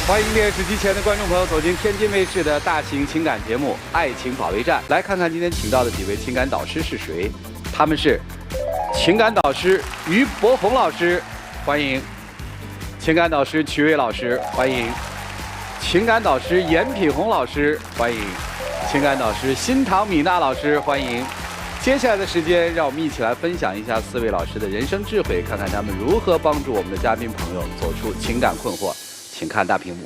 欢迎电视机前的观众朋友走进天津卫视的大型情感节目《爱情保卫战》，来看看今天请到的几位情感导师是谁。他们是情感导师于博宏老师，欢迎；情感导师曲伟老师，欢迎；情感导师严品红老师，欢迎；情感导师新唐米娜老师，欢迎。接下来的时间，让我们一起来分享一下4位老师的人生智慧，看看他们如何帮助我们的嘉宾朋友走出情感困惑。请看大屏幕。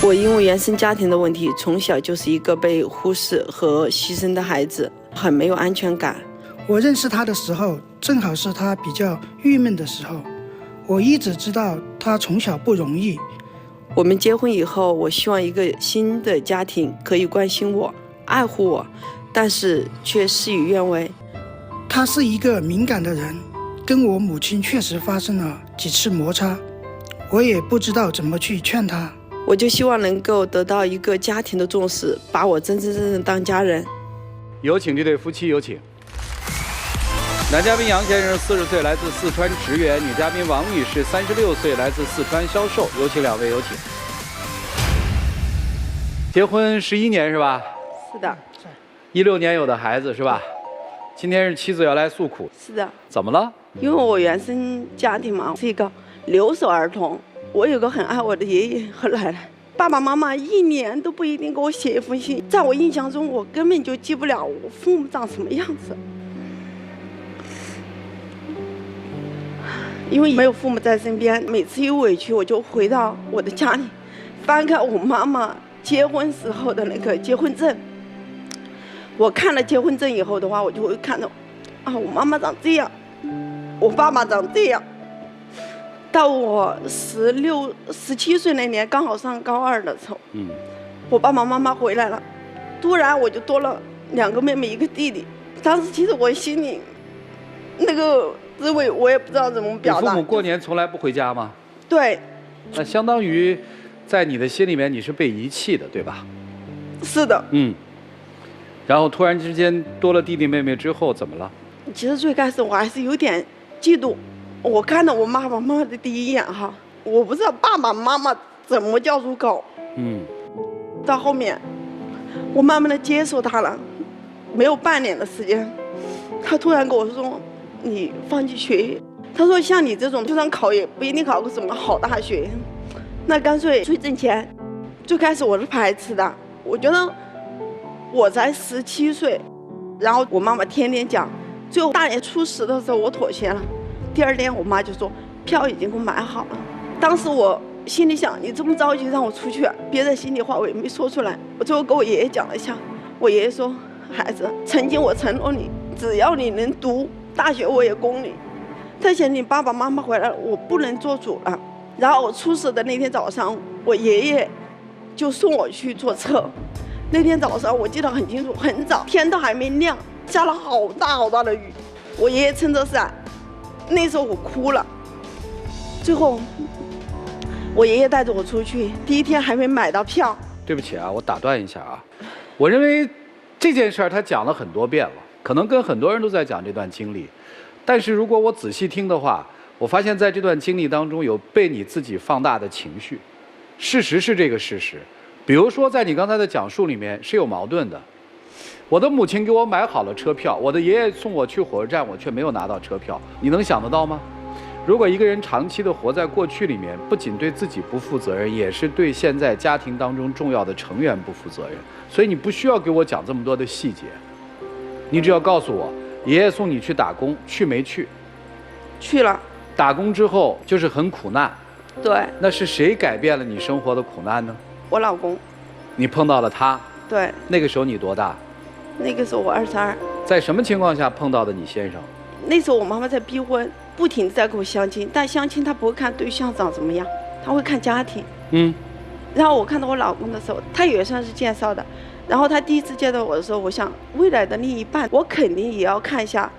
我因为原生家庭的问题，从小就是一个被忽视和牺牲的孩子，很没有安全感。我认识他的时候，正好是他比较郁闷的时候。我一直知道他从小不容易。我们结婚以后，我希望一个新的家庭可以关心我、爱护我，但是却事与愿违。他是一个敏感的人，跟我母亲确实发生了几次摩擦，我也不知道怎么去劝他。我就希望能够得到一个家庭的重视，把我真真正正当家人。有请这对夫妻，有请。男嘉宾杨先生40岁，来自四川职源；女嘉宾王女士36岁，来自四川销售。有请两位，有请。结婚11年是吧？是的。16年有的孩子是吧？今天是妻子要来诉苦。是的。怎么了？因为我原生家庭嘛，是一个留守儿童。我有个很爱我的爷爷和奶奶，爸爸妈妈1年都不一定给我写一封信。在我印象中，我根本就记不了我父母长什么样子，因为没有父母在身边。每次有委屈，我就回到我的家里，翻开我妈妈结婚时候的那个结婚证。我看了结婚证以后的话，我就会看到，啊，我妈妈长这样，我爸爸长这样。到我16、17岁那年，刚好上高2的时候，我爸爸妈妈回来了，突然我就多了2个妹妹1个弟弟。当时其实我心里那个滋味，我也不知道怎么表达。你父母过年从来不回家吗？对。那相当于在你的心里面，你是被遗弃的，对吧？是的。然后突然之间多了弟弟妹妹之后，怎么了？其实最开始我还是有点嫉妒。我看到我爸爸妈妈的第一眼哈，我不知道爸爸妈妈怎么叫出口。到后面，我慢慢的接受他了，没有半年的时间，他突然跟我说：“你放弃学业。”他说：“像你这种，就算考也不一定考个什么好大学，那干脆去挣钱。”最开始我是排斥的，我觉得我才17岁，然后我妈妈天天讲，最后大年初10的时候我妥协了。第2天我妈就说票已经给我买好了。当时我心里想，你这么着急让我出去，憋在心里话我也没说出来。我最后跟我爷爷讲了一下，我爷爷说：“孩子，曾经我承诺你，只要你能读大学我也供你，但是你爸爸妈妈回来了，我不能做主了。”然后我初10的那天早上，我爷爷就送我去坐车。那天早上我记得很清楚，很早，天都还没亮，下了好大好大的雨，我爷爷撑着伞。那时候我哭了。最后我爷爷带着我出去，第1天还没买到票。对不起啊，我打断一下啊，我认为这件事儿他讲了很多遍了，可能跟很多人都在讲这段经历，但是如果我仔细听的话，我发现在这段经历当中有被你自己放大的情绪。事实是这个事实，比如说在你刚才的讲述里面是有矛盾的。我的母亲给我买好了车票，我的爷爷送我去火车站，我却没有拿到车票。你能想得到吗？如果一个人长期的活在过去里面，不仅对自己不负责任，也是对现在家庭当中重要的成员不负责任。所以你不需要给我讲这么多的细节，你只要告诉我，爷爷送你去打工，去没去？去了。打工之后就是很苦难。对。那是谁改变了你生活的苦难呢？我老公。你碰到了他。对。那个时候你多大？那个时候我22。在什么情况下碰到的你先生？那时候我妈妈在逼婚，不停地在给我相亲，但相亲她不会看对象长怎么样，她会看家庭。然后我看到我老公的时候，他也算是介绍的。然后他第一次见到我的时候，我想未来的另一半，我肯定也要看一下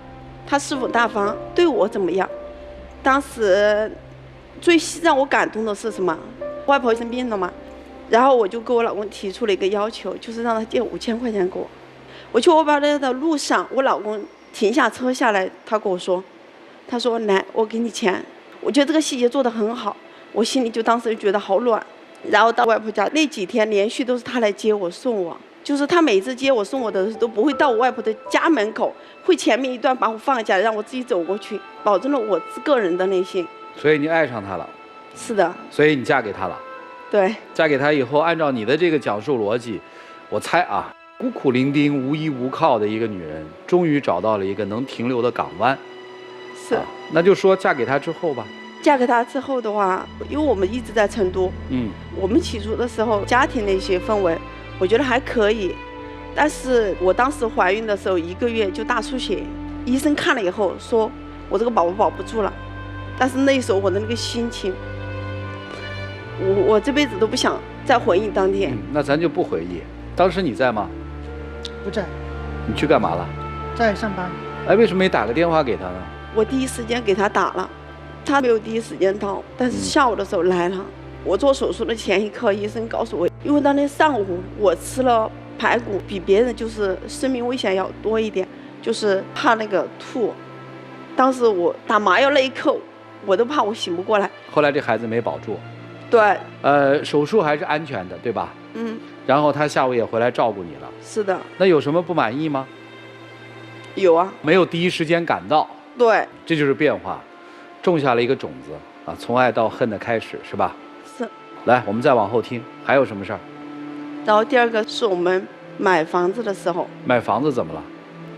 他是否大方，对我怎么样。当时最让我感动的是什么？外婆生病了嘛，然后我就给我老公提出了一个要求，就是让他借5000块钱给我。我去我爸那的路上，我老公停下车下来，他跟我说，他说来，我给你钱。我觉得这个细节做得很好。我心里就当时就觉得好暖。然后到外婆家那几天连续都是她来接我送我，就是她每次接我送我的时候都不会到我外婆的家门口，会前面一段把我放下，让我自己走过去，保证了我个人的内心。所以你爱上他了。是的。所以你嫁给他了。对。嫁给他以后，按照你的这个讲述逻辑，我猜啊，孤苦伶仃、无依无靠的一个女人，终于找到了一个能停留的港湾。是。那就说嫁给他之后吧。嫁给他之后的话，因为我们一直在成都，我们起初的时候家庭的一些氛围，我觉得还可以。但是我当时怀孕的时候1个月就大出血，医生看了以后说我这个宝宝保不住了。但是那时候我的那个心情，我这辈子都不想再回忆当天。那咱就不回忆。当时你在吗？不在。你去干嘛了？在上班。哎，为什么没打个电话给他呢？我第一时间给他打了。他没有第一时间到，但是下午的时候来了。我做手术的前一刻，医生告诉我，因为当天上午我吃了排骨，比别人就是生命危险要多一点，就是怕那个吐。当时我打麻药那一刻，我都怕我醒不过来。后来这孩子没保住。对。手术还是安全的，对吧？然后他下午也回来照顾你了。是的。那有什么不满意吗？有啊。没有第一时间赶到。对。这就是变化。种下了一个种子啊，从爱到恨的开始，是吧？是。来，我们再往后听，还有什么事儿？然后第二个是我们买房子的时候。买房子怎么了？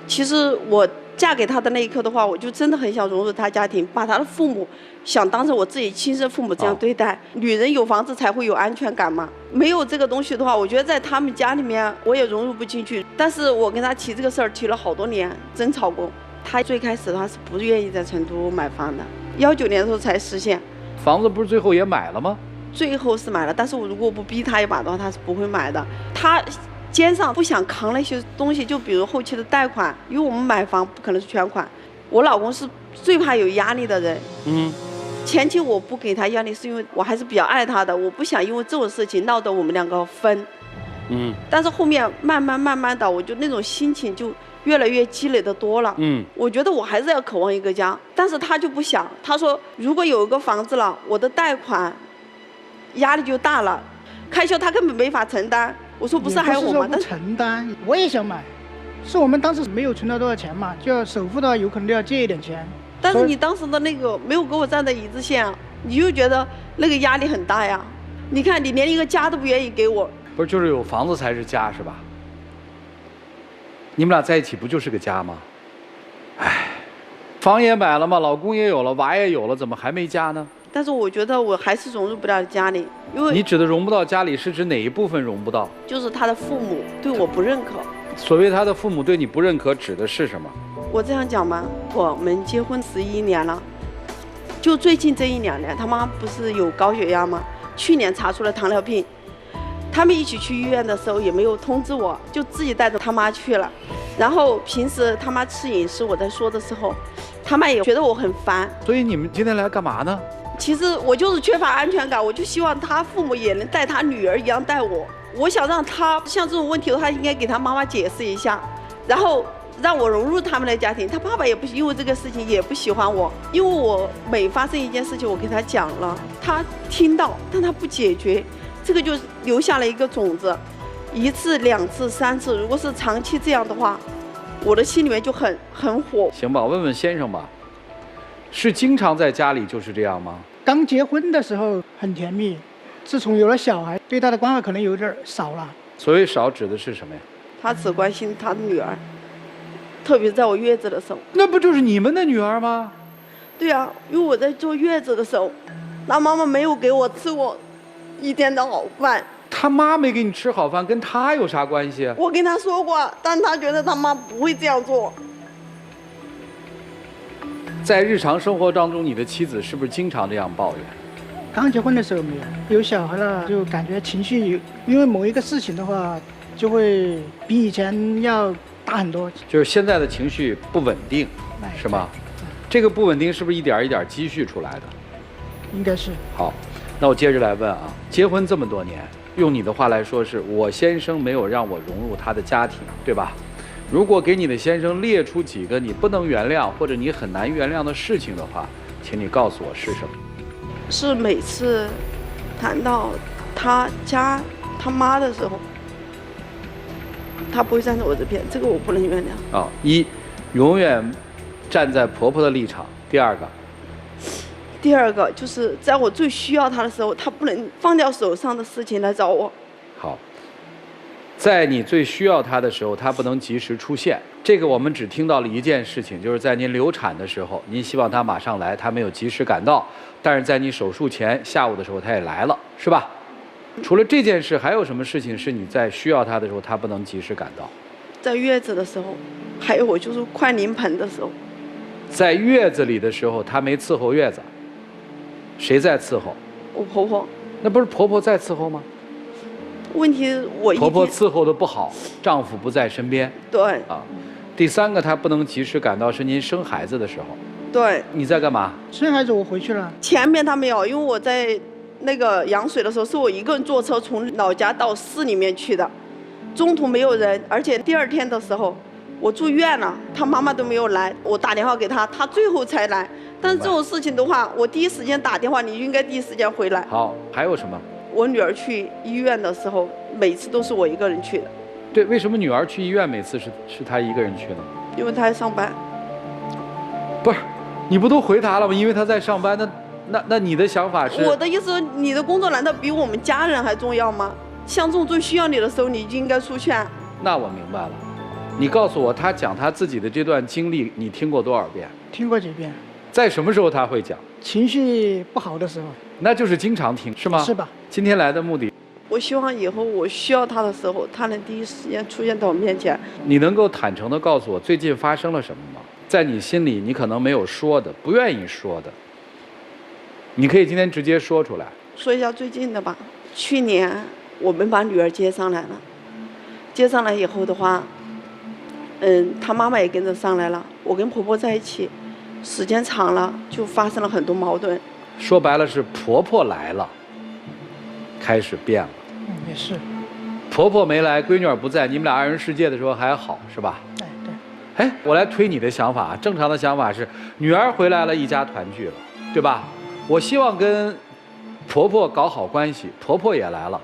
其实我嫁给他的那一刻的话，我就真的很想融入他家庭，把他的父母想当成我自己亲生父母这样对待。女人有房子才会有安全感嘛，没有这个东西的话，我觉得在他们家里面我也融入不进去。但是我跟他提这个事儿，提了好多年，争吵过。他最开始他是不愿意在成都买房的。19年的时候才实现。房子不是最后也买了吗？最后是买了，但是我如果不逼他一把的话，他是不会买的。他肩上不想扛那些东西，就比如后期的贷款，因为我们买房不可能是全款。我老公是最怕有压力的人。前期我不给他压力，是因为我还是比较爱他的，我不想因为这种事情闹得我们2个分。但是后面慢慢的，我就那种心情就越来越积累的多了。我觉得我还是要渴望一个家，但是他就不想。他说如果有一个房子了，我的贷款压力就大了，开销他根本没法承担。我说不是还有我吗？但是承担，我也想买，是我们当时没有存到多少钱嘛，就要首付的话有可能都要借一点钱。但是你当时的那个没有给我站在一致线，你就觉得那个压力很大呀。你看你连一个家都不愿意给我。不是，就是有房子才是家，是吧？你们俩在一起不就是个家吗？哎，房也买了嘛，老公也有了，娃也有了，怎么还没家呢？但是我觉得我还是融入不了家里，因为你指的融不到家里是指哪一部分融不到？就是他的父母对我不认可。所谓他的父母对你不认可，指的是什么？我这样讲吗？我们结婚11年了，就最近这1、2年，他妈不是有高血压吗？去年查出了糖尿病。他们一起去医院的时候也没有通知我，就自己带着他妈去了。然后平时他妈吃饮食，我在说的时候，他妈也觉得我很烦。所以你们今天来干嘛呢？其实我就是缺乏安全感，我就希望他父母也能带他女儿一样带我。我想让他像这种问题的话，应该给他妈妈解释一下，然后让我融入他们的家庭。他爸爸也不因为这个事情也不喜欢我，因为我每发生一件事情，我给他讲了，他听到，但他不解决。这个就留下了一个种子，1次、2次、3次，如果是长期这样的话，我的心里面就很火。行吧，问问先生吧，是经常在家里就是这样吗？刚结婚的时候很甜蜜，自从有了小孩，对他的关怀可能有点少了。所谓少指的是什么呀？他只关心他的女儿，特别是在我月子的时候。那不就是你们的女儿吗？对啊，因为我在坐月子的时候，他妈妈没有给我吃过1天的好饭。他妈没给你吃好饭，跟他有啥关系？我跟他说过，但他觉得他妈不会这样做。在日常生活当中，你的妻子是不是经常这样抱怨？刚结婚的时候没有，有小孩了就感觉情绪，因为某一个事情的话，就会比以前要大很多。就是现在的情绪不稳定，是吗？这个不稳定是不是一点一点积蓄出来的？应该是。好，那我接着来问啊，结婚这么多年，用你的话来说，是我先生没有让我融入他的家庭，对吧？如果给你的先生列出几个你不能原谅或者你很难原谅的事情的话，请你告诉我是什么？是每次谈到他家他妈的时候，他不会站在我这边，这个我不能原谅。啊，一，永远站在婆婆的立场。第二个就是在我最需要他的时候，他不能放掉手上的事情来找我。好，在你最需要他的时候，他不能及时出现。这个我们只听到了一件事情，就是在您流产的时候，您希望他马上来，他没有及时赶到。但是在你手术前下午的时候，他也来了，是吧？除了这件事，还有什么事情是你在需要他的时候，他不能及时赶到？在月子的时候，还有我就是快临盆的时候。在月子里的时候，他没伺候月子，谁在伺候？我婆婆。那不是婆婆在伺候吗？问题我婆婆伺候的不好，丈夫不在身边。对。啊，第三个，她不能及时赶到，是您生孩子的时候。对。你在干嘛？生孩子我回去了。前面他没有，因为我在那个羊水的时候，是我一个人坐车从老家到市里面去的，中途没有人，而且第二天的时候我住院了，他妈妈都没有来，我打电话给他，他最后才来。但是这种事情的话，我第一时间打电话，你应该第一时间回来。好，还有什么？我女儿去医院的时候，每次都是我一个人去的。对，为什么女儿去医院每次是她一个人去呢？因为她在上班。不是，你不都回答了吗？因为她在上班，那你的想法是？我的意思，你的工作难道比我们家人还重要吗？像这种最需要你的时候，你就应该出现。那我明白了。你告诉我，她讲她自己的这段经历，你听过多少遍？听过几遍。在什么时候她会讲？情绪不好的时候。那就是经常听，是吗？是吧？今天来的目的，我希望以后我需要他的时候，他能第一时间出现在我面前。你能够坦诚地告诉我最近发生了什么吗？在你心里，你可能没有说的，不愿意说的，你可以今天直接说出来。说一下最近的吧。去年我们把女儿接上来了，接上来以后的话，她妈妈也跟着上来了。我跟婆婆在一起，时间长了就发生了很多矛盾。说白了是婆婆来了，开始变了。也是。婆婆没来，闺女儿不在，你们俩二人世界的时候还好，是吧？对。哎，我来推你的想法，正常的想法是，女儿回来了，一家团聚了，对吧？我希望跟婆婆搞好关系，婆婆也来了，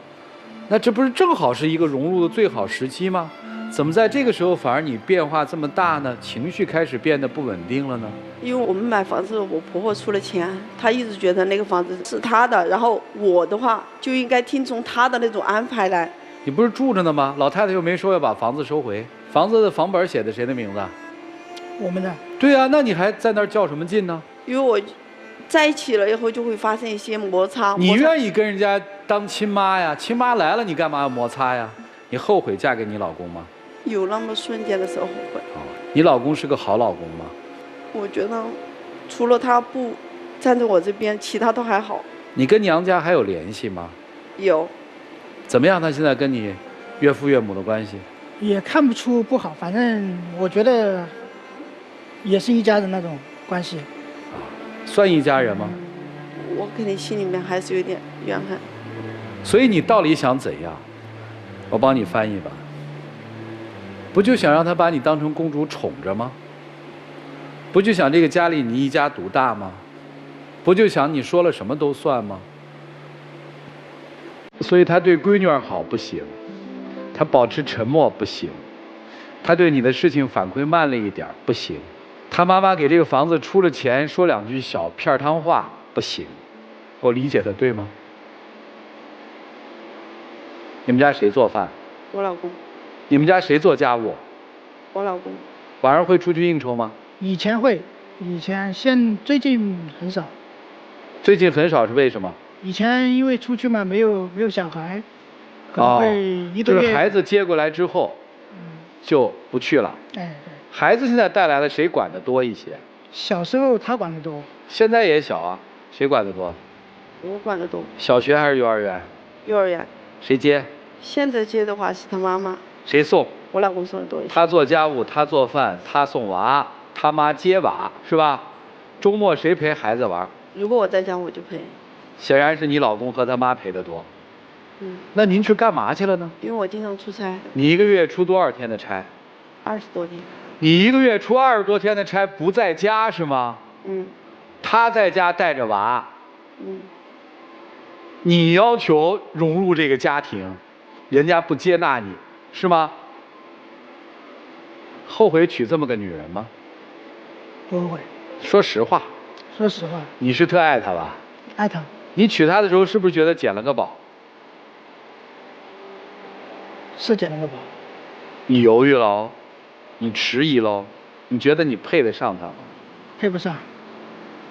那这不是正好是一个融入的最好时期吗？怎么在这个时候反而你变化这么大呢？情绪开始变得不稳定了呢？因为我们买房子，我婆婆出了钱，她一直觉得那个房子是她的，然后我的话就应该听从她的那种安排来。你不是住着呢吗？老太太又没说要把房子收回，房子的房本写的谁的名字？我们的。对啊，那你还在那儿较什么劲呢？因为我在一起了以后就会发生一些摩擦。你愿意跟人家当亲妈呀？亲妈来了，你干嘛要摩擦呀？你后悔嫁给你老公吗？有那么瞬间的时候后悔。你老公是个好老公吗？我觉得，除了他不站在我这边，其他都还好。你跟娘家还有联系吗？有。怎么样？他现在跟你岳父岳母的关系？也看不出不好，反正我觉得也是一家人那种关系。算一家人吗？我肯定心里面还是有点怨恨。所以你到底想怎样？我帮你翻译吧。不就想让他把你当成公主宠着吗？不就想这个家里你一家独大吗？不就想你说了什么都算吗？所以他对闺女儿好不行，他保持沉默不行，他对你的事情反馈慢了一点不行，他妈妈给这个房子出了钱，说两句小片汤话不行。我理解的对吗？你们家谁做饭？我老公。你们家谁做家务？我老公。晚上会出去应酬吗？以前会，最近很少。最近很少是为什么？以前因为出去嘛，没有小孩，可能会一个月。就是孩子接过来之后，就不去了。对。孩子现在带来了，谁管得多一些？小时候他管得多。现在也小啊，谁管得多？我管得多。小学还是幼儿园？幼儿园。谁接？现在接的话是他妈妈。谁送？我老公送的多一些。他做家务，他做饭，他送娃，他妈接娃，是吧？周末谁陪孩子玩？如果我在家，我就陪。显然是你老公和他妈陪得多。那您去干嘛去了呢？因为我经常出差。你一个月出多少天的差？20多天。你一个月出20多天的差，不在家是吗？他在家带着娃。你要求融入这个家庭，人家不接纳你，是吗？后悔娶这么个女人吗？不会。说实话。说实话。你是特爱她吧？爱她。你娶她的时候是不是觉得捡了个宝？是捡了个宝。你犹豫了哦，你迟疑了哦，你觉得你配得上她吗？配不上。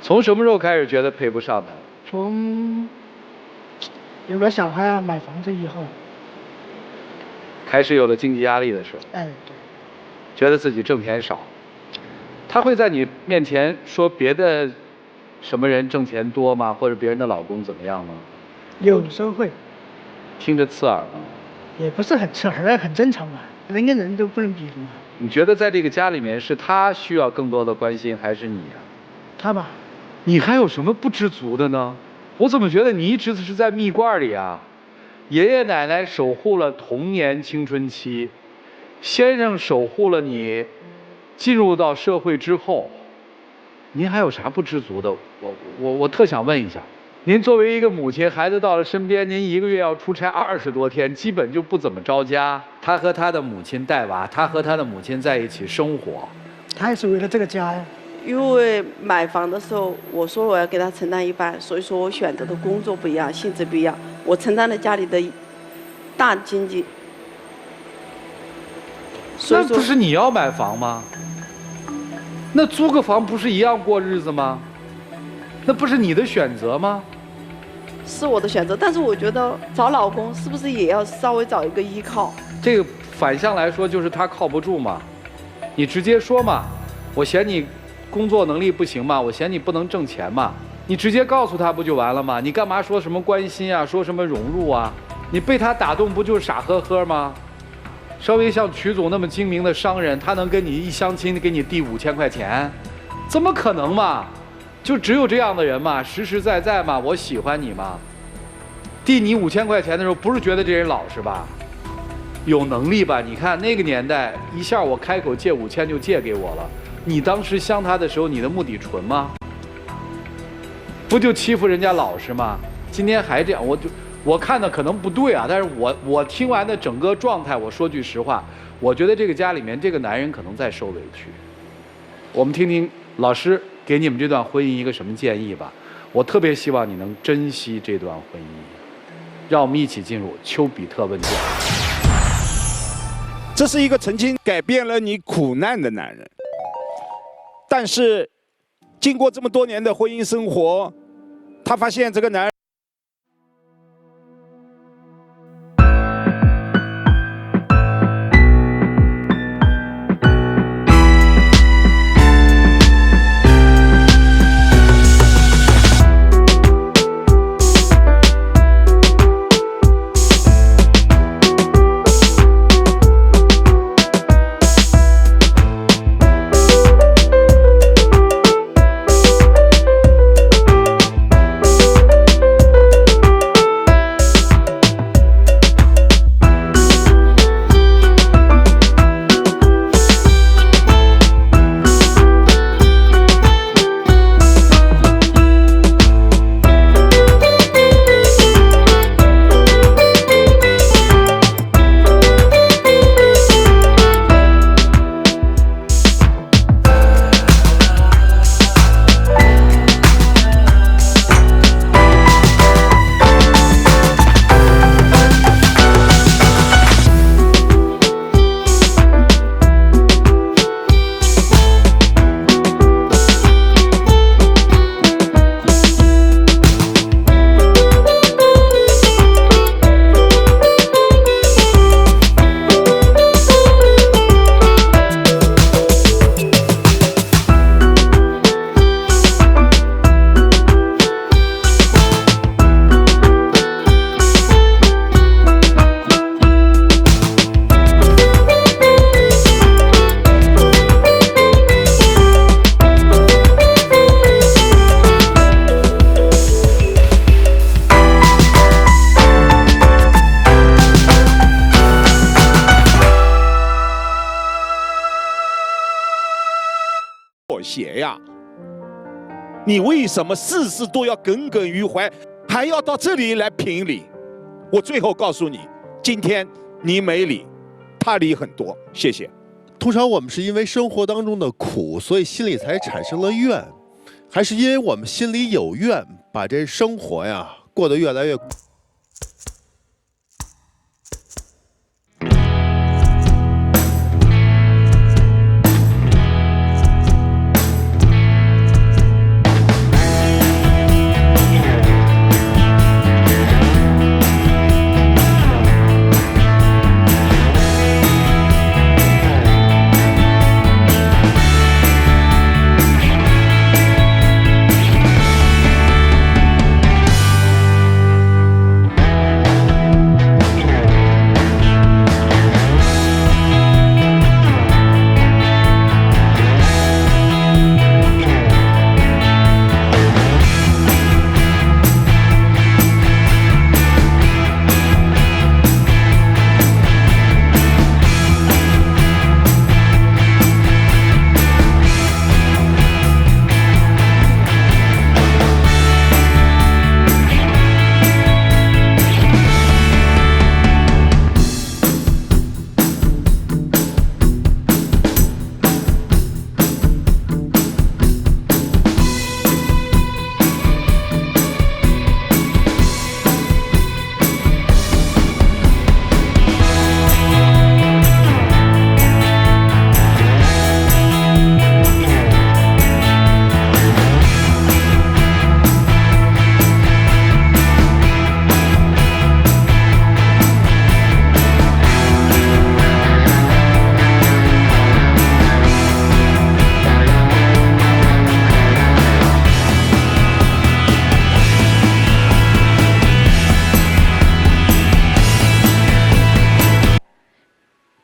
从什么时候开始觉得配不上她？从有了小孩买房子以后。开始有了经济压力的时候。哎，对。觉得自己挣钱少。他会在你面前说别的什么人挣钱多吗？或者别人的老公怎么样吗？有时候会。听着刺耳吗？也不是很刺耳，很正常嘛，人跟人都不能比的嘛。你觉得在这个家里面是他需要更多的关心，还是你呀？他吧。你还有什么不知足的呢？我怎么觉得你一直是在蜜罐里啊？爷爷奶奶守护了童年青春期，先生守护了你进入到社会之后，您还有啥不知足的？我特想问一下，您作为一个母亲，孩子到了身边，您一个月要出差20多天，基本就不怎么着家。他和他的母亲带娃，他和他的母亲在一起生活，他也是为了这个家呀。因为买房的时候，我说我要给他承担一半，所以说我选择的工作不一样，性质不一样，我承担了家里的大经济。那不是你要买房吗？那租个房不是一样过日子吗？那不是你的选择吗？是我的选择，但是我觉得找老公是不是也要稍微找一个依靠？这个反向来说就是他靠不住嘛，你直接说嘛，我嫌你工作能力不行嘛，我嫌你不能挣钱嘛，你直接告诉他不就完了吗？你干嘛说什么关心啊，说什么融入啊？你被他打动不就是傻呵呵吗？稍微像曲总那么精明的商人，他能跟你一相亲给你递5000块钱，怎么可能嘛？就只有这样的人嘛，实实在在嘛，我喜欢你嘛。递你5000块钱的时候，不是觉得这人老实吧？有能力吧？你看那个年代，一下我开口借5000就借给我了。你当时相他的时候，你的目的纯吗？不就欺负人家老实吗？今天还这样，我看的可能不对啊，但是我听完的整个状态，我说句实话，我觉得这个家里面这个男人可能在受委屈。我们听听老师给你们这段婚姻一个什么建议吧。我特别希望你能珍惜这段婚姻。让我们一起进入丘比特问卷。这是一个曾经改变了你苦难的男人，但是经过这么多年的婚姻生活，他发现这个男人妥协呀？你为什么事事都要耿耿于怀，还还要到这里来评理。我最后告诉你，今天你没理，他理很多。谢谢。通常我们是因为生活当中的苦，所以心里才产生了怨，还是因为我们心里有怨，把这生活呀过得越来越苦？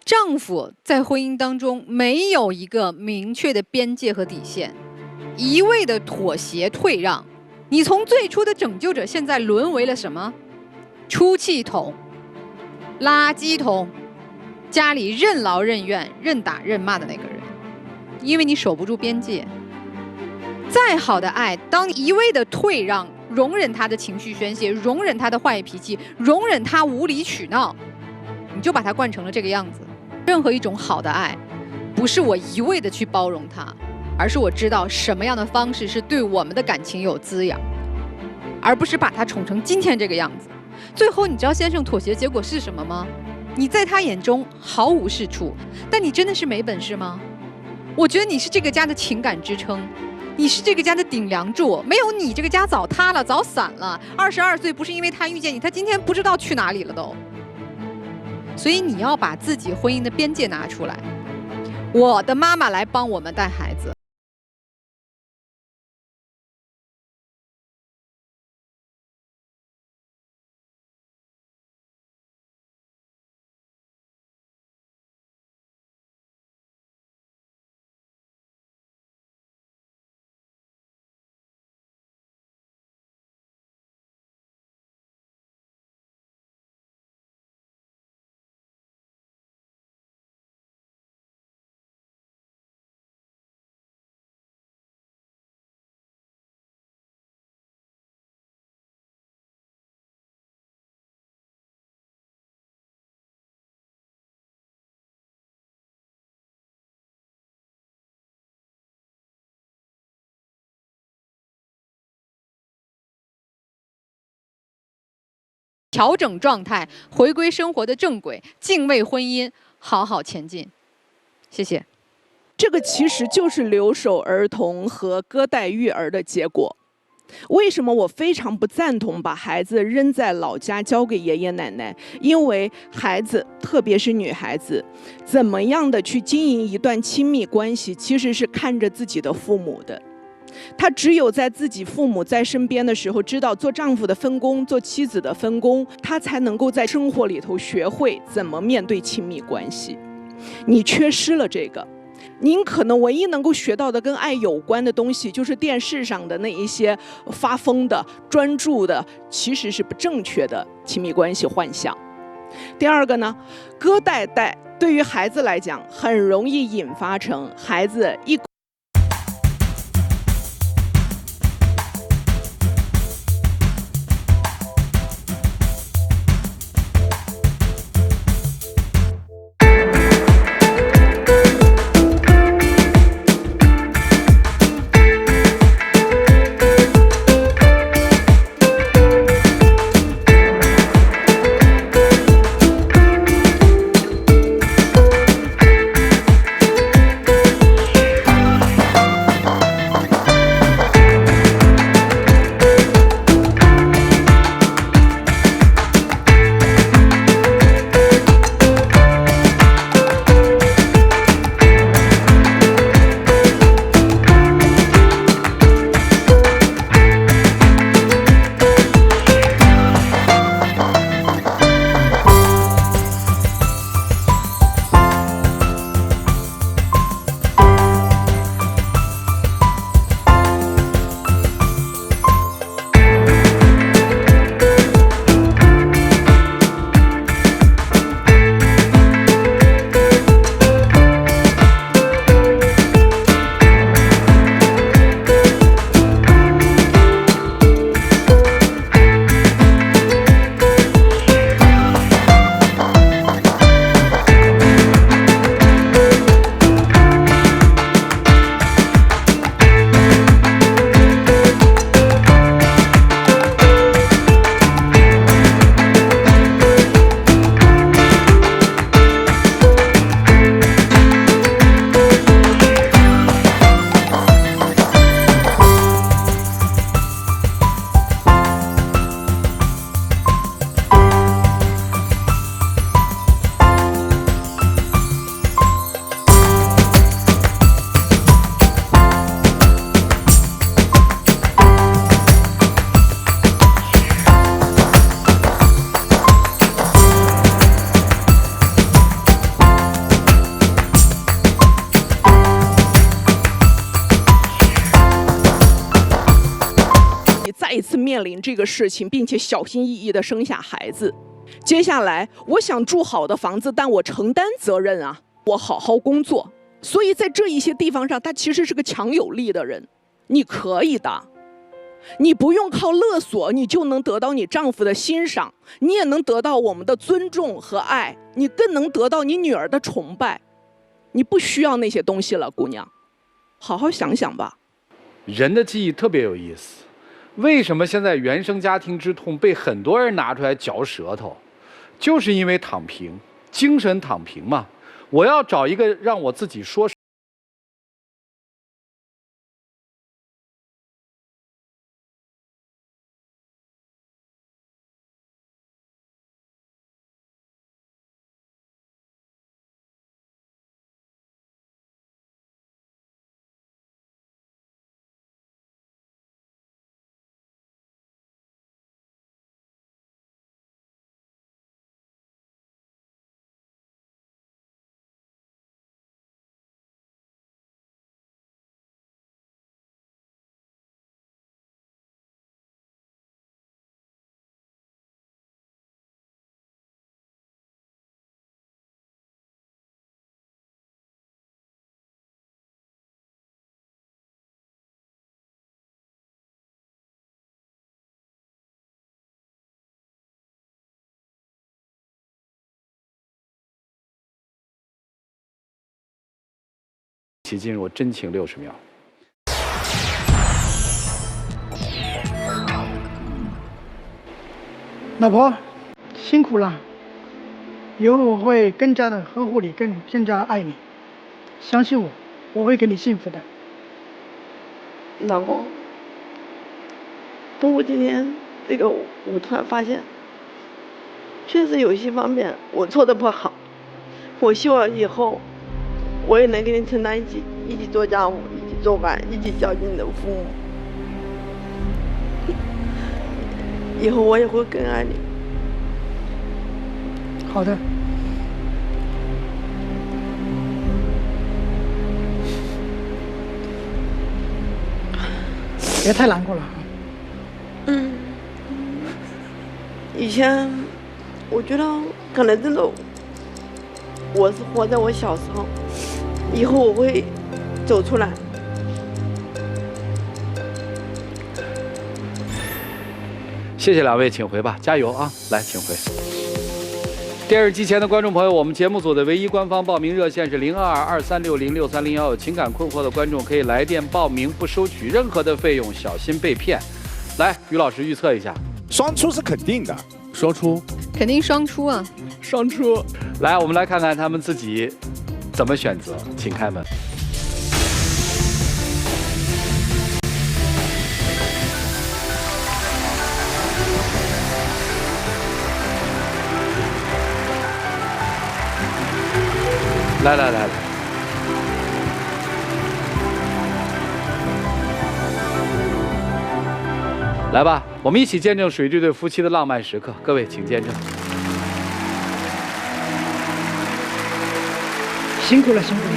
丈夫在婚姻当中没有一个明确的边界和底线，一味的妥协退让，你从最初的拯救者，现在沦为了什么？出气筒、垃圾桶，家里任劳任怨、任打任骂的那个人，因为你守不住边界。再好的爱，当你一味的退让，容忍他的情绪宣泄，容忍他的坏脾气，容忍他无理取闹，你就把他惯成了这个样子。任何一种好的爱，不是我一味的去包容他，而是我知道什么样的方式是对我们的感情有滋养，而不是把他宠成今天这个样子。最后你知道先生妥协结果是什么吗？你在他眼中毫无是处，但你真的是没本事吗？我觉得你是这个家的情感支撑，你是这个家的顶梁柱，没有你这个家早塌了，早散了。22岁不是因为他遇见你，他今天不知道去哪里了都。所以你要把自己婚姻的边界拿出来。我的妈妈来帮我们带孩子。调整状态，回归生活的正轨，敬畏婚姻，好好前进。谢谢。这个其实就是留守儿童和隔代育儿的结果。为什么我非常不赞同把孩子扔在老家交给爷爷奶奶？因为孩子，特别是女孩子，怎么样的去经营一段亲密关系，其实是看着自己的父母的。他只有在自己父母在身边的时候，知道做丈夫的分工，做妻子的分工，他才能够在生活里头学会怎么面对亲密关系。你缺失了这个，您可能唯一能够学到的跟爱有关的东西，就是电视上的那一些发疯的、专注的，其实是不正确的亲密关系幻想。第二个呢，隔代带对于孩子来讲，很容易引发成孩子一面临这个事情，并且小心翼翼地生下孩子。接下来，我想住好的房子，但我承担责任啊，我好好工作。所以在这一些地方上，他其实是个强有力的人，你可以的。你不用靠勒索，你就能得到你丈夫的欣赏，你也能得到我们的尊重和爱，你更能得到你女儿的崇拜。你不需要那些东西了，姑娘，好好想想吧。人的记忆特别有意思，为什么现在原生家庭之痛被很多人拿出来嚼舌头，就是因为躺平，精神躺平嘛。我要找一个让我自己说。一起进入真情60秒。老婆，辛苦了，以后我会更加的呵护你，更加爱你。相信我，我会给你幸福的。老公，通过今天这个，我突然发现，确实有一些方面我做的不好。我希望以后我也能跟你承担一起做家务，一起做饭，一起孝敬你的父母。以后我也会更爱你。好的。别太难过了。以前我觉得可能真的我是活在我小时候，以后我会走出来。谢谢两位，请回吧，加油啊！来，请回。电视机前的观众朋友，我们节目组的唯一官方报名热线是0223606301，有情感困惑的观众可以来电报名，不收取任何的费用，小心被骗。来，于老师预测一下，双出是肯定的，双出，肯定双出啊！双出。来，我们来看看他们自己怎么选择，请开门。来，来吧，我们一起见证水这对夫妻的浪漫时刻。各位，请见证。辛苦了，辛苦了。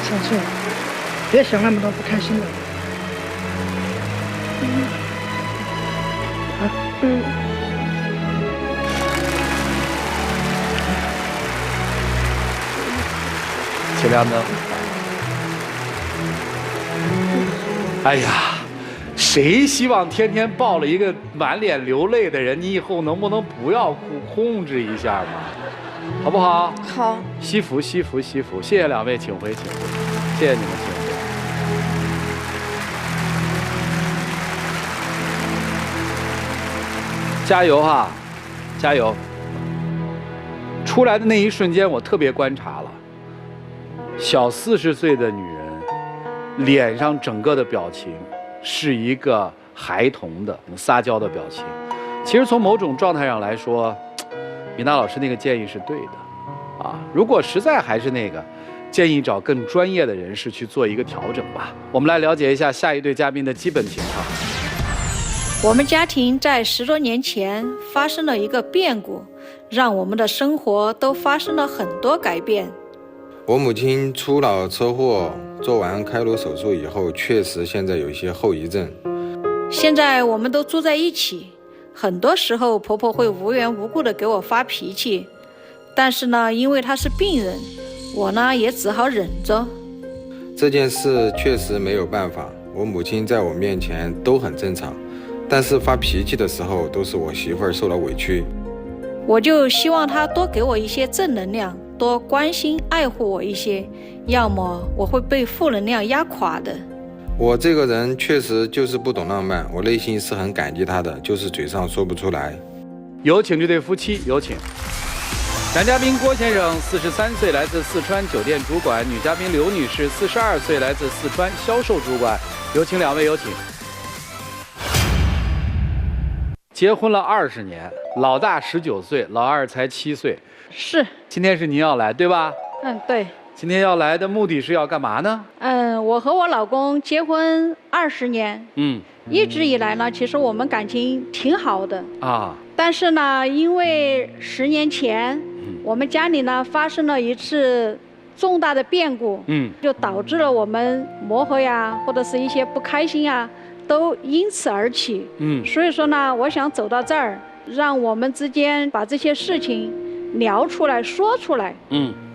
小翠，别想那么多不开心的。请亮灯。哎呀，谁希望天天抱了一个满脸流泪的人？你以后能不能不要哭，控制一下嘛，好不好？好。惜福，惜福，惜福！谢谢两位，请回，请回，谢谢你们，请回。加油哈，加油！出来的那一瞬间，我特别观察了。小40岁的女人，脸上整个的表情是一个孩童的撒娇的表情。其实从某种状态上来说，米娜老师那个建议是对的，啊，如果实在还是那个，建议找更专业的人士去做一个调整吧。我们来了解一下下一对嘉宾的基本情况。我们家庭在10多年前发生了一个变故，让我们的生活都发生了很多改变。我母亲出了车祸，做完开颅手术以后，确实现在有一些后遗症。现在我们都住在一起，很多时候婆婆会无缘无故的给我发脾气，但是呢，因为她是病人，我呢也只好忍着。这件事确实没有办法，我母亲在我面前都很正常，但是发脾气的时候都是我媳妇儿受了委屈。我就希望她多给我一些正能量，多关心爱护我一些，要么我会被负能量压垮的。我这个人确实就是不懂浪漫，我内心是很感激她的，就是嘴上说不出来。有请这对夫妻，有请。男嘉宾郭先生43岁，来自四川酒店主管；女嘉宾刘女士42岁，来自四川销售主管。有请两位，有请。结婚了20年，老大19岁，老二才7岁。是。今天是您要来，对吧？对。今天要来的目的是要干嘛呢？我和我老公结婚20年。一直以来呢，其实我们感情挺好的啊。但是呢，因为10年前，我们家里呢发生了一次重大的变故，就导致了我们磨合呀，或者是一些不开心呀，都因此而起。所以说呢，我想走到这儿，让我们之间把这些事情聊出来、说出来，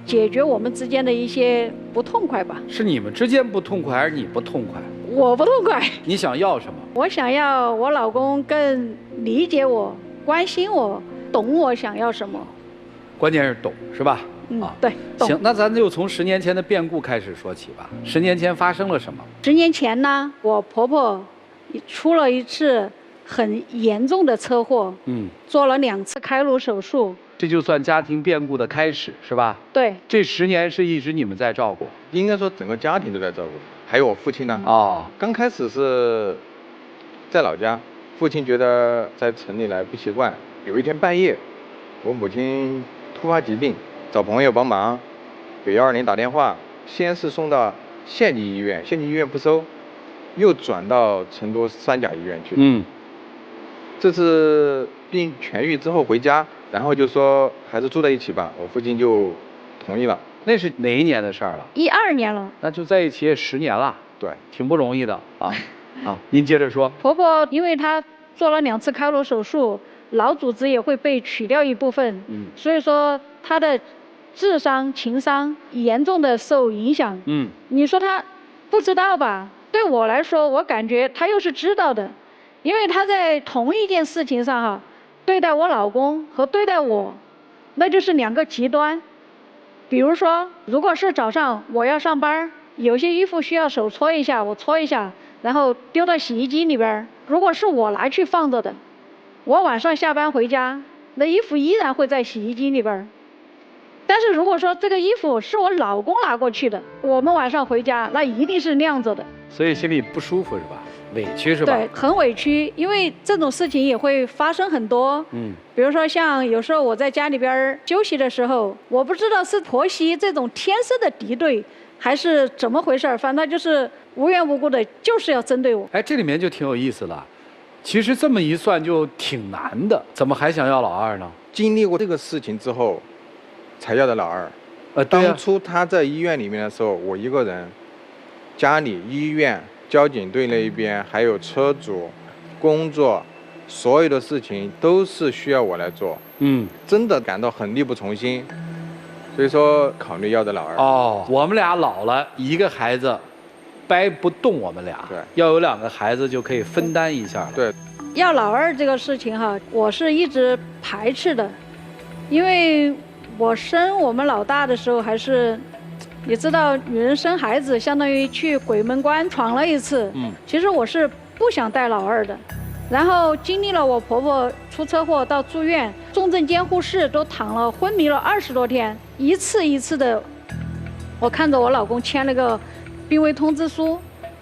解决我们之间的一些不痛快吧。是你们之间不痛快，还是你不痛快？我不痛快。你想要什么？我想要我老公更理解我、关心我、懂我想要什么。关键是懂，是吧？对。行，那咱就从10年前的变故开始说起吧。10年前发生了什么？10年前呢，我婆婆出了一次很严重的车祸，做了2次开颅手术。这就算家庭变故的开始，是吧？对。这10年是一直你们在照顾，应该说整个家庭都在照顾，还有我父亲呢。刚开始是在老家，父亲觉得在城里来不习惯。有一天半夜，我母亲突发疾病，找朋友帮忙，给120打电话，先是送到县级医院，县级医院不收，又转到成都3甲医院去。这次病痊愈之后回家，然后就说还是住在一起吧，我父亲就同意了。那是哪一年的事儿了？12年了。那就在一起也10年了。对，挺不容易的啊。您接着说。婆婆因为她做了2次开颅手术，脑组织也会被取掉一部分，所以说她的智商、情商严重的受影响。你说她不知道吧？对我来说，我感觉她又是知道的。因为他在同一件事情上对待我老公和对待我，那就是2个极端。比如说，如果是早上我要上班，有些衣服需要手搓一下，我搓一下，然后丢到洗衣机里边。如果是我拿去放着的，我晚上下班回家，那衣服依然会在洗衣机里边。但是如果说这个衣服是我老公拿过去的，我们晚上回家，那一定是晾着的。所以心里不舒服是吧？委屈是吧？对，很委屈，因为这种事情也会发生很多。比如说像有时候我在家里边休息的时候，我不知道是婆媳这种天生的敌对，还是怎么回事，反正就是无缘无故的，就是要针对我。这里面就挺有意思了。其实这么一算就挺难的，怎么还想要老二呢？经历过这个事情之后，才要的老二。当初他在医院里面的时候，我一个人，家里、医院、交警队那一边，还有车主、工作，所有的事情都是需要我来做。真的感到很力不从心，所以说考虑要的老二。我们俩老了，一个孩子掰不动我们俩，对，要有2个孩子就可以分担一下了。对，要老二这个事情我是一直排斥的，因为我生我们老大的时候还是。你知道，女人生孩子相当于去鬼门关闯了一次。其实我是不想带老二的。然后经历了我婆婆出车祸到住院，重症监护室都躺了昏迷了20多天，一次一次的，我看着我老公签了个病危通知书，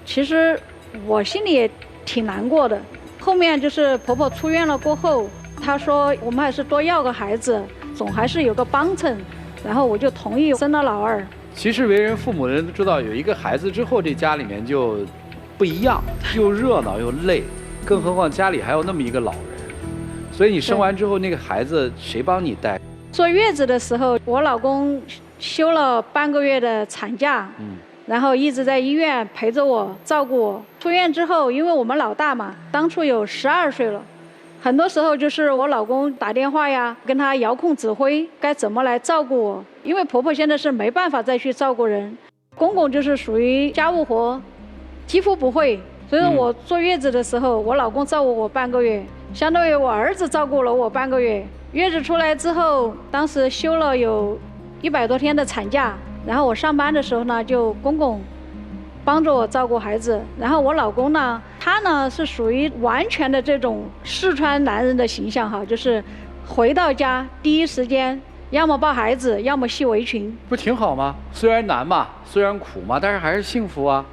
其实我心里也挺难过的。后面就是婆婆出院了过后，她说我们还是多要个孩子，总还是有个帮衬，然后我就同意生了老二。其实为人父母的人都知道，有一个孩子之后，这家里面就不一样，又热闹又累，更何况家里还有那么一个老人，所以你生完之后，那个孩子谁帮你带？坐月子的时候，我老公休了半个月的产假，然后一直在医院陪着我照顾我。出院之后，因为我们老大嘛，当初有12岁了，很多时候就是我老公打电话呀，跟他遥控指挥该怎么来照顾我。因为婆婆现在是没办法再去照顾人，公公就是属于家务活几乎不会，所以我坐月子的时候，我老公照顾我半个月，相当于我儿子照顾了我半个月。月子出来之后，当时休了有100多天的产假，然后我上班的时候呢，就公公帮着我照顾孩子，然后我老公呢，他呢是属于完全的这种四川男人的形象哈，就是回到家第一时间要么抱孩子，要么系围裙，不挺好吗？虽然难嘛，虽然苦嘛，但是还是幸福啊。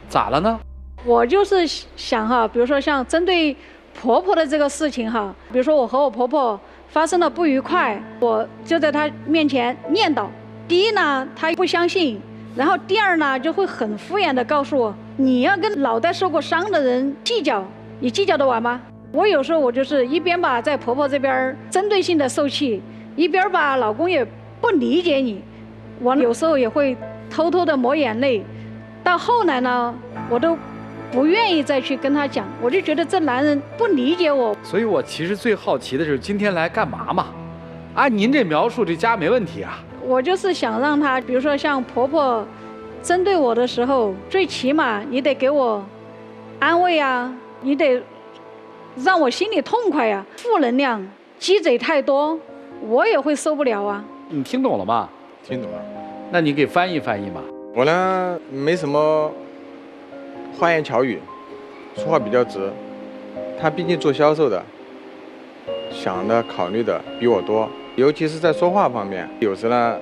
咋了呢？我就是想哈，比如说像针对婆婆的这个事情哈，比如说我和我婆婆发生了不愉快，我就在她面前念叨。第一呢，她不相信，然后第二呢，就会很敷衍的告诉我，你要跟脑袋受过伤的人计较，你计较得完吗？我有时候我就是一边吧在婆婆这边针对性的受气，一边吧老公也不理解你，我有时候也会偷偷的抹眼泪。到后来呢，我都不愿意再去跟他讲，我就觉得这男人不理解我。所以我其实最好奇的是今天来干嘛嘛？按您这描述，这家没问题啊。我就是想让他，比如说像婆婆针对我的时候，最起码你得给我安慰啊，你得让我心里痛快呀。负能量积累太多，我也会受不了啊。你听懂了吗？听懂了。那你给翻译翻译嘛。我呢，没什么花言巧语，说话比较直。他毕竟做销售的，想的考虑的比我多，尤其是在说话方面，有时呢，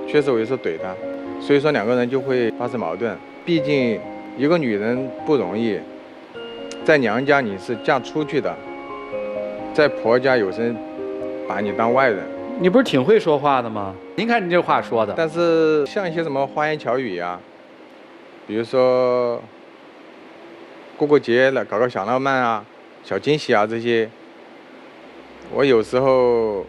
确实我有时候怼他，所以说两个人就会发生矛盾。毕竟一个女人不容易，在娘家你是嫁出去的，在婆家有人把你当外人。你不是挺会说话的吗？您看你这话说的。但是像一些什么花言巧语呀，比如说过节了搞个小浪漫啊、小惊喜啊这些，我有时候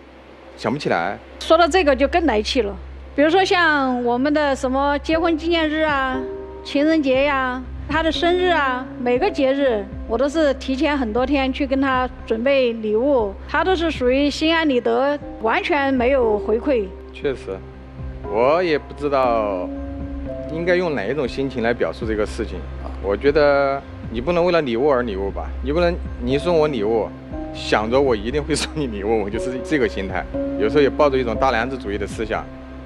想不起来。说到这个就更来气了，比如说像我们的什么结婚纪念日啊、情人节呀、他的生日啊，每个节日我都是提前很多天去跟他准备礼物，他都是属于心安理得，完全没有回馈。确实，我也不知道应该用哪一种心情来表述这个事情。我觉得你不能为了礼物而礼物吧，你不能你送我礼物，想着我一定会送你礼物，我就是这个心态。有时候也抱着一种大男子主义的思想，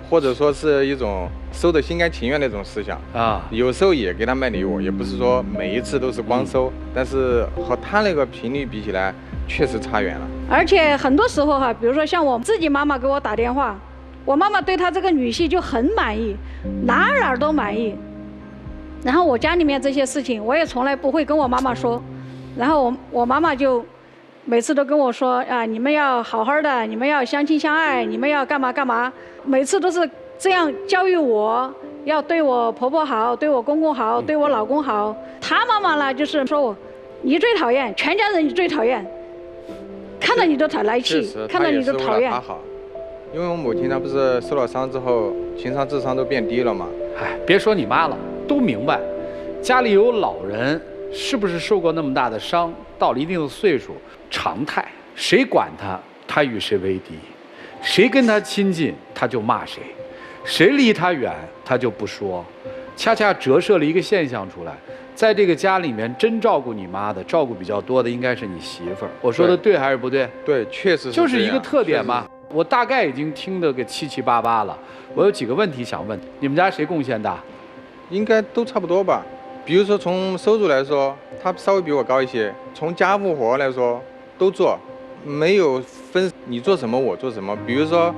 或者说是一种收的心甘情愿的一种思想啊。有时候也给他卖礼物，也不是说每一次都是光收，但是和他那个频率比起来，确实差远了。而且很多时候哈，比如说像我自己妈妈给我打电话，我妈妈对她这个女婿就很满意，哪儿都满意。然后我家里面这些事情，我也从来不会跟我妈妈说。然后我妈妈就每次都跟我说啊，你们要好好的，你们要相亲相爱，你们要干嘛干嘛。每次都是这样教育我，要对我婆婆好，对我公公好，对我老公好。她妈妈呢，就是说我，你最讨厌，全家人你最讨厌，看到你都来气，看到你都讨厌。因为我母亲她不是受了伤之后，情商智商都变低了嘛。哎，别说你妈了，都明白，家里有老人，是不是受过那么大的伤，到了一定的岁数，常态，谁管他，他与谁为敌，谁跟他亲近，他就骂谁，谁离他远，他就不说，恰恰折射了一个现象出来。在这个家里面，真照顾你妈的，照顾比较多的应该是你媳妇儿。我说的对还是不对？对，确实是就是一个特点嘛。我大概已经听得个七七八八了。我有几个问题想问，你们家谁贡献大？应该都差不多吧。比如说从收入来说，他稍微比我高一些；从家务活来说，都做，没有分你做什么我做什么。比如说，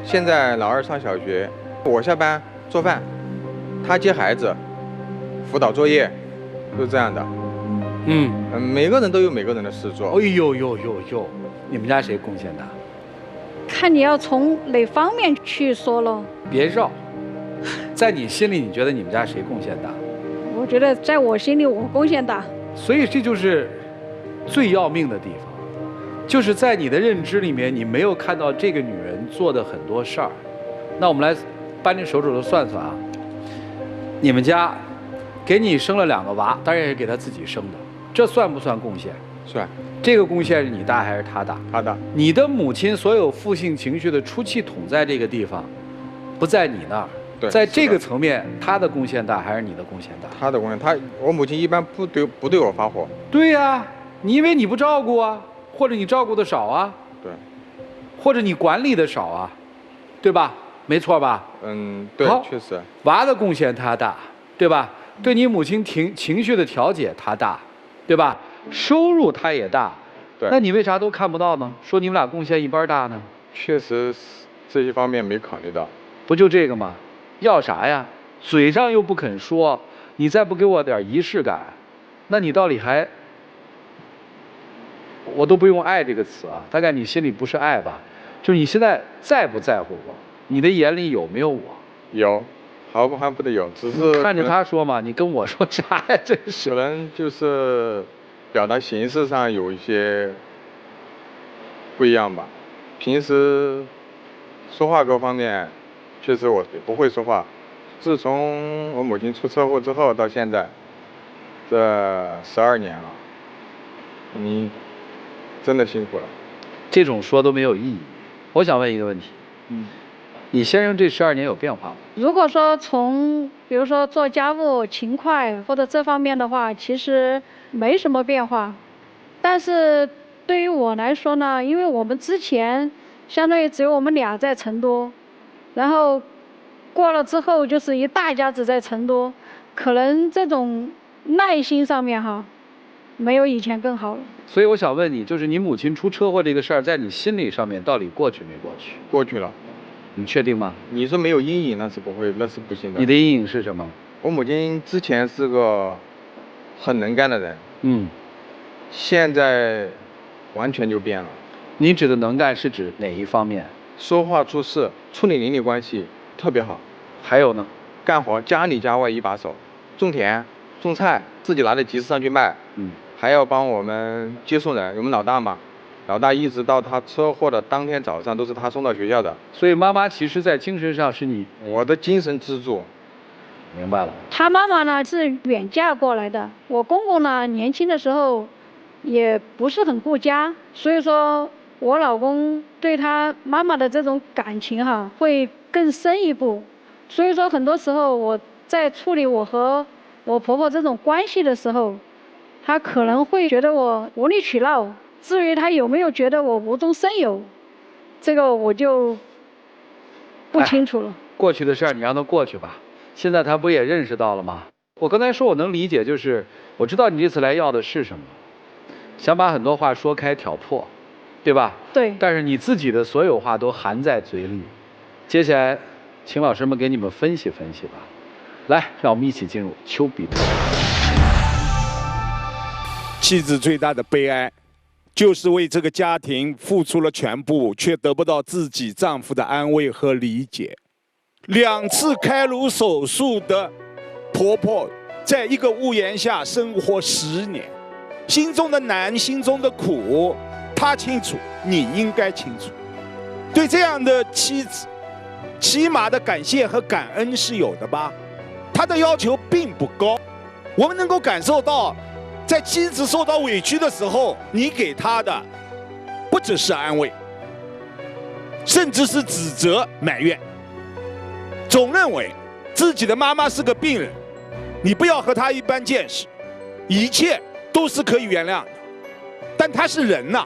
现在老二上小学，我下班做饭，他接孩子，辅导作业，都这样的。每个人都有每个人的事做。哎呦呦呦呦，你们家谁贡献大？看你要从哪方面去说咯。别绕，在你心里，你觉得你们家谁贡献大？我觉得在我心里，我贡献大。所以这就是最要命的地方，就是在你的认知里面，你没有看到这个女人做的很多事儿。那我们来扳着手指头算算啊，你们家给你生了2个娃，当然也是给他自己生的，这算不算贡献？算。这个贡献是你大还是他大？他大。你的母亲所有负性情绪的出气筒在这个地方，不在你那儿。对，在这个层面，他的贡献大还是你的贡献大？他的贡献，我母亲一般不对我发火。对呀，你因为你不照顾啊，或者你照顾的少啊，对，或者你管理的少啊，对吧？没错吧？嗯，对，确实。娃的贡献他大，对吧？对你母亲情绪的调节他大，对吧？收入他也大，对。那你为啥都看不到呢？说你们俩贡献一般大呢？确实这些方面没考虑到。不就这个吗？要啥呀？嘴上又不肯说，你再不给我点仪式感，那你到底还……我都不用爱这个词啊，大概你心里不是爱吧？就是你现在在不在乎我？你的眼里有没有我？有，毫不含糊的有，只是看着他说嘛，你跟我说啥呀？真是。可能就是表达形式上有一些不一样吧。平时说话各方面，确实我不会说话。自从我母亲出车祸之后到现在，这12年了，你真的辛苦了。这种说都没有意义。我想问一个问题，你先生这12年有变化吗？如果说从比如说做家务勤快或者这方面的话，其实没什么变化。但是对于我来说呢，因为我们之前相当于只有我们俩在成都，然后过了之后就是一大家子在成都，可能这种耐心上面哈，没有以前更好了。所以我想问你，就是你母亲出车祸这个事儿，在你心理上面到底过去没过去？过去了。你确定吗？你说没有阴影那是不会，那是不行的。你的阴影是什么？我母亲之前是个很能干的人，现在完全就变了。你指的能干是指哪一方面？说话处事、处理邻里关系特别好。还有呢？干活家里家外一把手，种田、种菜，自己拿着集市上去卖。还要帮我们接送人，我们老大嘛。老大一直到他车祸的当天早上都是他送到学校的，所以妈妈其实在精神上是我的精神支柱。明白了。他妈妈呢是远嫁过来的，我公公呢年轻的时候也不是很顾家，所以说我老公对他妈妈的这种感情哈会更深一步，所以说很多时候我在处理我和我婆婆这种关系的时候，他可能会觉得我无理取闹。至于他有没有觉得我无中生有，这个我就不清楚了。过去的事儿你让他过去吧，现在他不也认识到了吗？我刚才说我能理解，就是我知道你这次来要的是什么，想把很多话说开挑破，对吧？对。但是你自己的所有话都含在嘴里。接下来请老师们给你们分析分析吧。来，让我们一起进入丘比特。妻子最大的悲哀，就是为这个家庭付出了全部，却得不到自己丈夫的安慰和理解。2次开颅手术的婆婆，在一个屋檐下生活10年，心中的难，心中的苦，她清楚，你应该清楚。对这样的妻子，起码的感谢和感恩是有的吧？她的要求并不高，我们能够感受到。在妻子受到委屈的时候，你给她的不只是安慰，甚至是指责、埋怨，总认为自己的妈妈是个病人，你不要和她一般见识，一切都是可以原谅的。但她是人呐，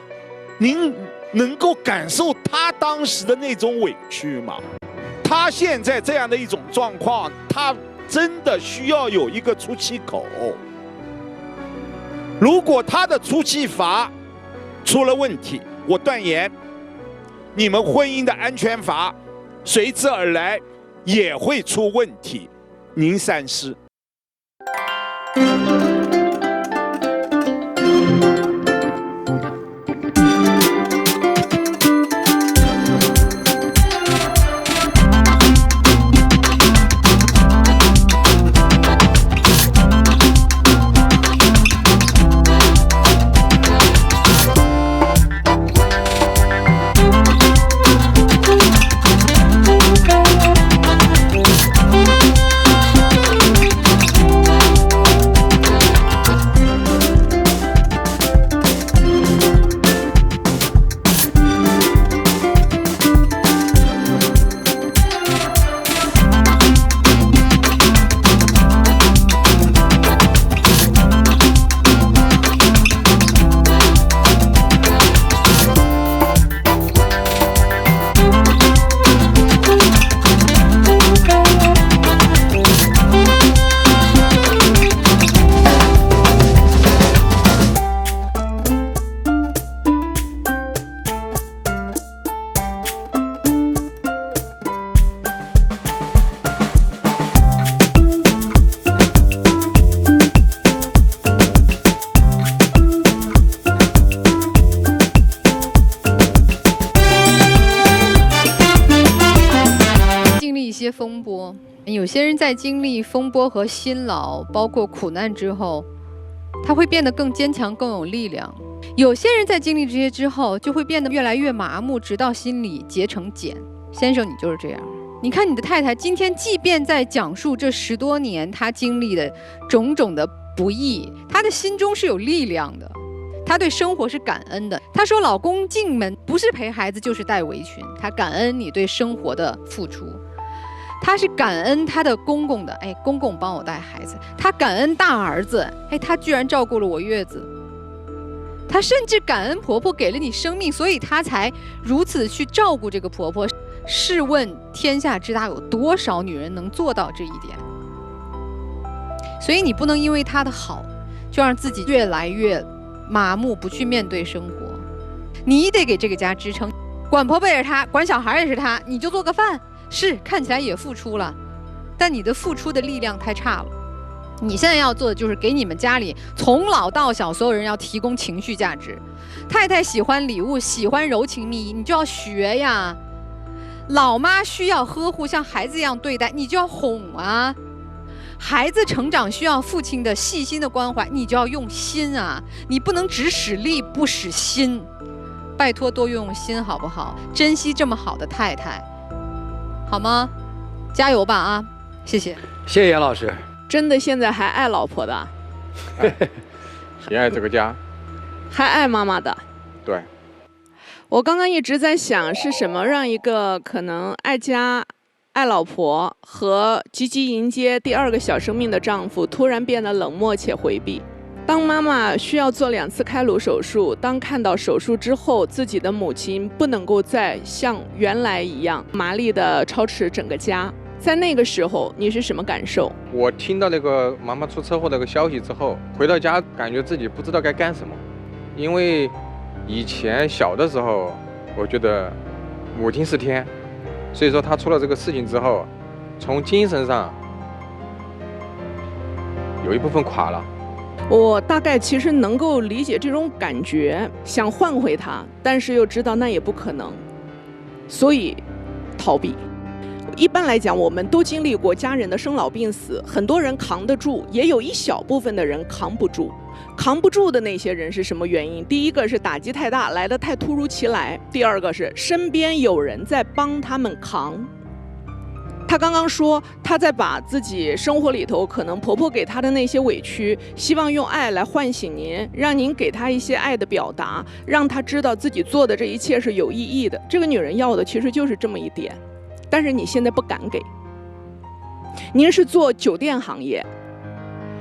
您能够感受她当时的那种委屈吗？她现在这样的一种状况，她真的需要有一个出气口。如果他的出气阀出了问题，我断言，你们婚姻的安全阀随之而来也会出问题。您三思。些风波。有些人在经历风波和辛劳，包括苦难之后，他会变得更坚强、更有力量。有些人在经历这些之后，就会变得越来越麻木，直到心里结成茧。先生，你就是这样。你看你的太太今天，即便在讲述这10多年她经历的种种的不易，她的心中是有力量的，她对生活是感恩的。她说老公进门不是陪孩子就是带围裙，她感恩你对生活的付出。她是感恩她的公公的，哎，公公帮我带孩子。她感恩大儿子，哎，他居然照顾了我月子。她甚至感恩婆婆给了你生命，所以她才如此去照顾这个婆婆。试问天下之大，有多少女人能做到这一点？所以你不能因为她的好，就让自己越来越麻木，不去面对生活。你得给这个家支撑，管婆婆也是她，管小孩也是她，你就做个饭，是看起来也付出了，但你的付出的力量太差了。你现在要做的就是给你们家里从老到小所有人要提供情绪价值。太太喜欢礼物，喜欢柔情蜜意，你就要学呀。老妈需要呵护，像孩子一样对待，你就要哄啊。孩子成长需要父亲的细心的关怀，你就要用心啊。你不能只使力不使心，拜托多用心好不好？珍惜这么好的太太，好吗？加油吧啊！谢谢，谢谢严老师。真的现在还爱老婆的，也爱这个家，还爱妈妈的。对。我刚刚一直在想，是什么让一个可能爱家、爱老婆和积极迎接第2个小生命的丈夫，突然变得冷漠且回避。当妈妈需要做2次开颅手术，当看到手术之后自己的母亲不能够再像原来一样麻利地操持整个家，在那个时候你是什么感受？我听到那个妈妈出车祸那个消息之后，回到家感觉自己不知道该干什么，因为以前小的时候，我觉得母亲是天，所以说她出了这个事情之后，从精神上有一部分垮了。我大概其实能够理解这种感觉，想换回她，但是又知道那也不可能，所以逃避。一般来讲，我们都经历过家人的生老病死，很多人扛得住，也有一小部分的人扛不住。扛不住的那些人是什么原因？第一个是打击太大，来得太突如其来；第二个是身边有人在帮他们扛。她刚刚说，她在把自己生活里头可能婆婆给她的那些委屈，希望用爱来唤醒您，让您给她一些爱的表达，让她知道自己做的这一切是有意义的。这个女人要的其实就是这么一点，但是你现在不敢给。您是做酒店行业，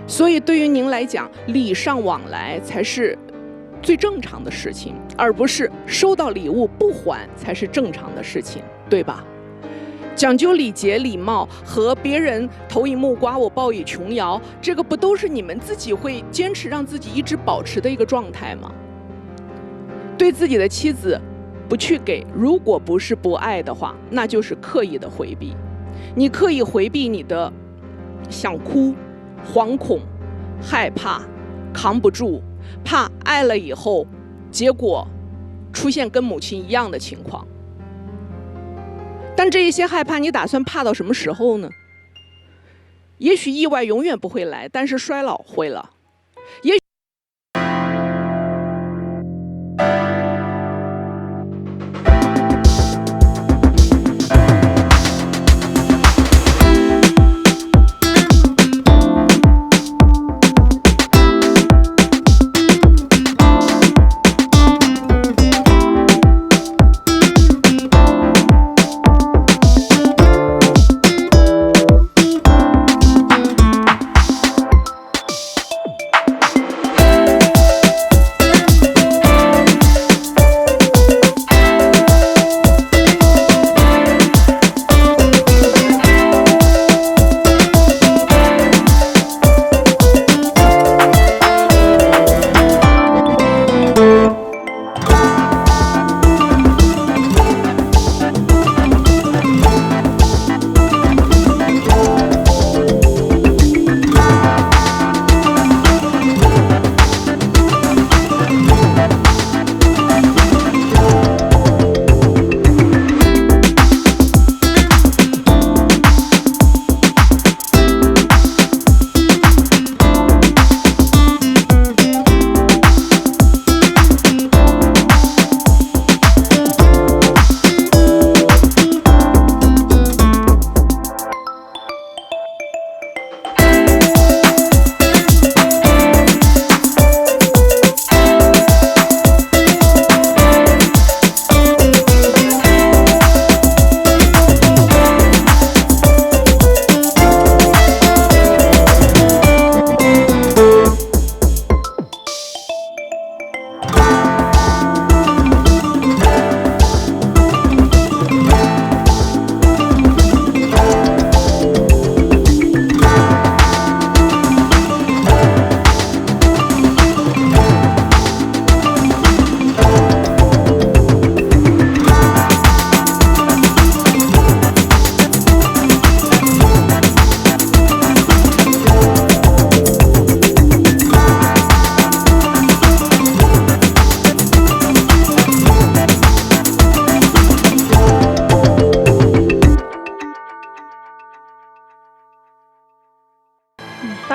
所以对于您来讲，礼尚往来才是最正常的事情，而不是收到礼物不还才是正常的事情，对吧？讲究礼节礼貌，和别人投以木瓜我报以琼瑶，这个不都是你们自己会坚持让自己一直保持的一个状态吗？对自己的妻子不去给，如果不是不爱的话，那就是刻意的回避。你刻意回避你的想哭、惶恐、害怕、扛不住，怕爱了以后结果出现跟母亲一样的情况。但这一些害怕，你打算怕到什么时候呢？也许意外永远不会来，但是衰老会了。也许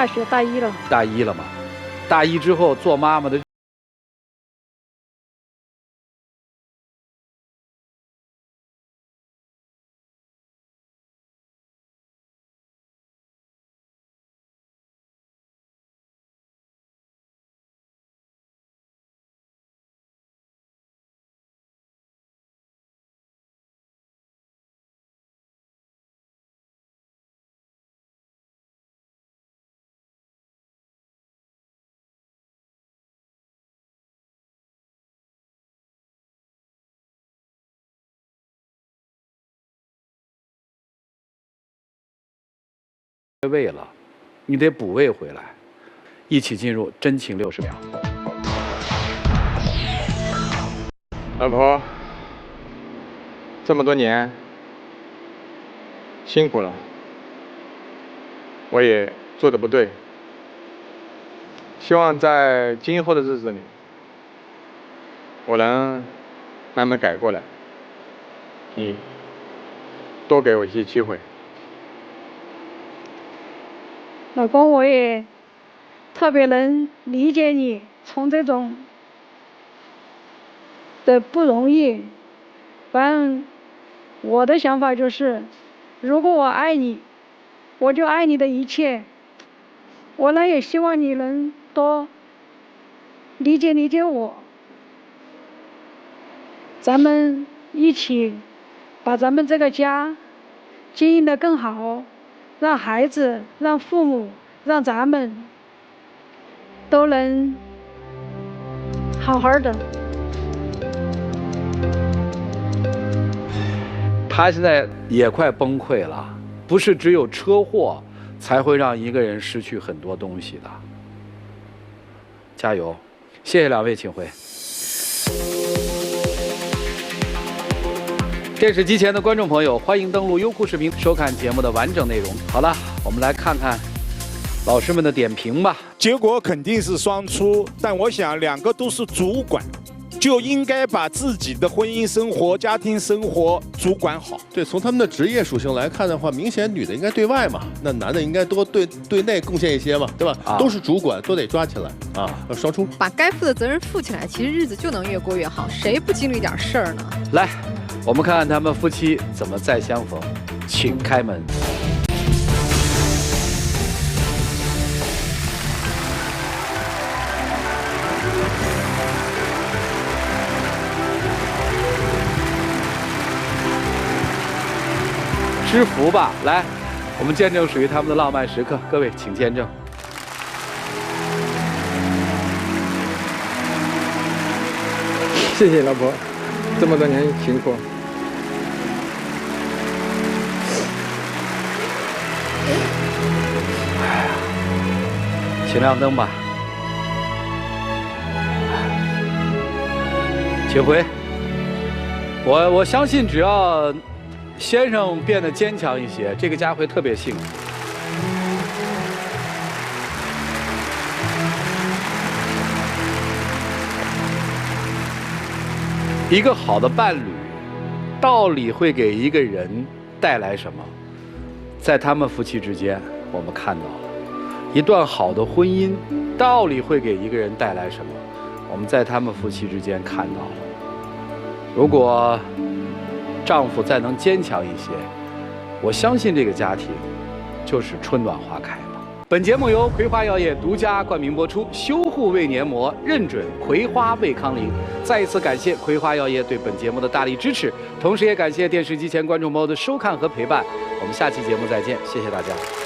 大学大一了。大一了嘛，大一之后做妈妈的。胃了，你得补胃回来。一起进入真情60秒。老婆，这么多年辛苦了，我也做的不对，希望在今后的日子里，我能慢慢改过来。你多给我一些机会。老公，我也特别能理解你从这种的不容易。反正我的想法就是，如果我爱你，我就爱你的一切。我呢也希望你能多理解理解我，咱们一起把咱们这个家经营得更好。让孩子、让父母、让咱们都能好好的。他现在也快崩溃了，不是只有车祸才会让一个人失去很多东西的。加油！谢谢两位，请回。电视机前的观众朋友，欢迎登录优酷视频收看节目的完整内容。好了，我们来看看老师们的点评吧。结果肯定是双出，但我想两个都是主管，就应该把自己的婚姻生活、家庭生活主管好。对，从他们的职业属性来看的话，明显女的应该对外嘛，那男的应该多对内贡献一些嘛，对吧？都是主管，都得抓起来啊！要双出，把该负的责任负起来，其实日子就能越过越好。谁不经历点事儿呢？来，我们看看他们夫妻怎么再相逢，请开门。施福吧，来，我们见证属于他们的浪漫时刻，各位请见证。谢谢老婆，这么多年辛苦。请亮灯吧，请回。我相信，只要先生变得坚强一些，这个家会特别幸福。一个好的伴侣，到底会给一个人带来什么？在他们夫妻之间，我们看到了一段好的婚姻，到底会给一个人带来什么？我们在他们夫妻之间看到了。如果丈夫再能坚强一些，我相信这个家庭就是春暖花开吧。本节目由葵花药业独家冠名播出，修护胃黏膜认准葵花胃康灵。再一次感谢葵花药业对本节目的大力支持，同时也感谢电视机前观众朋友的收看和陪伴。我们下期节目再见，谢谢大家。